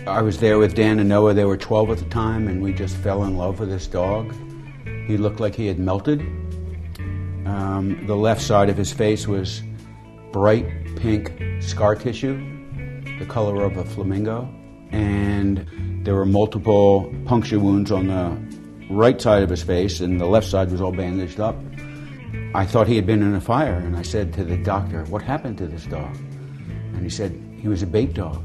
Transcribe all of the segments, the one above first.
I was there with Dan and Noah. They were 12 at the time, and we just fell in love with this dog. He looked like he had melted. The left side of his face was bright pink scar tissue, the color of a flamingo, and there were multiple puncture wounds on the right side of his face, and the left side was all bandaged up. I thought he had been in a fire, and I said to the doctor, "What happened to this dog?" And he said, "He was a bait dog."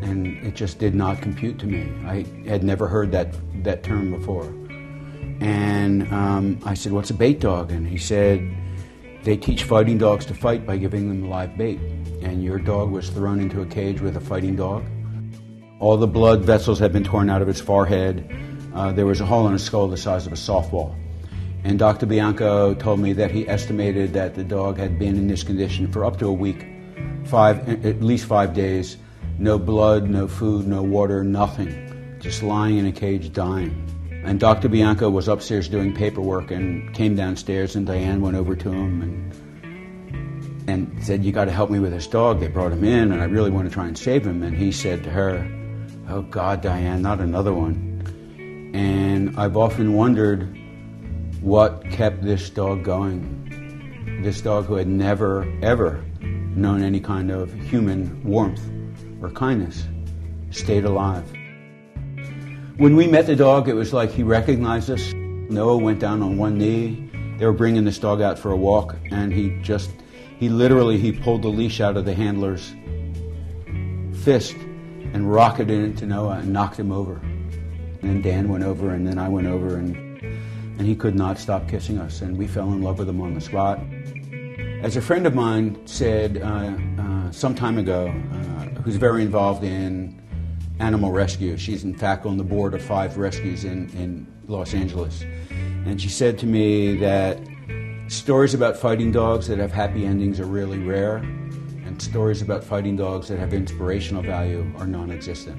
And it just did not compute to me. I had never heard that term before. And I said, "What's a bait dog?" And he said, "They teach fighting dogs to fight by giving them live bait. And your dog was thrown into a cage with a fighting dog. All the blood vessels had been torn out of his forehead. There was a hole in his skull the size of a softball. And Dr. Bianco told me that he estimated that the dog had been in this condition for up to a week, at least 5 days. No blood, no food, no water, nothing. Just lying in a cage dying. And Dr. Bianco was upstairs doing paperwork and came downstairs, and Diane went over to him and said, "You got to help me with this dog. They brought him in, and I really want to try and save him." And he said to her, "Oh God, Diane, not another one." And I've often wondered what kept this dog going. This dog who had never, ever known any kind of human warmth or kindness stayed alive. When we met the dog, it was like he recognized us. Noah went down on one knee. They were bringing this dog out for a walk, and he literally pulled the leash out of the handler's fist and rocketed it into Noah and knocked him over. And then Dan went over, and then I went over, and he could not stop kissing us, and we fell in love with him on the spot. As a friend of mine said some time ago, who's very involved in animal rescue. She's in fact on the board of 5 rescues in Los Angeles. And she said to me that stories about fighting dogs that have happy endings are really rare, and stories about fighting dogs that have inspirational value are non-existent.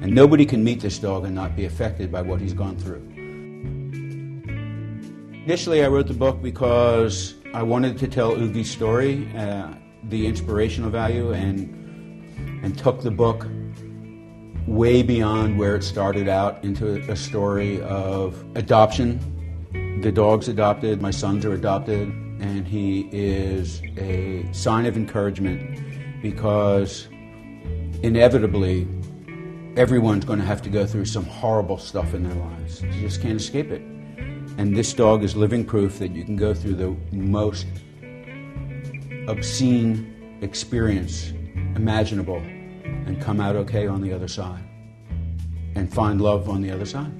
And nobody can meet this dog and not be affected by what he's gone through. Initially, I wrote the book because I wanted to tell Oogy's story, the inspirational value, and took the book way beyond where it started out into a story of adoption. The dog's adopted, my sons are adopted, and he is a sign of encouragement because inevitably everyone's going to have to go through some horrible stuff in their lives. You just can't escape it. And this dog is living proof that you can go through the most obscene experience imaginable and come out okay on the other side and find love on the other side.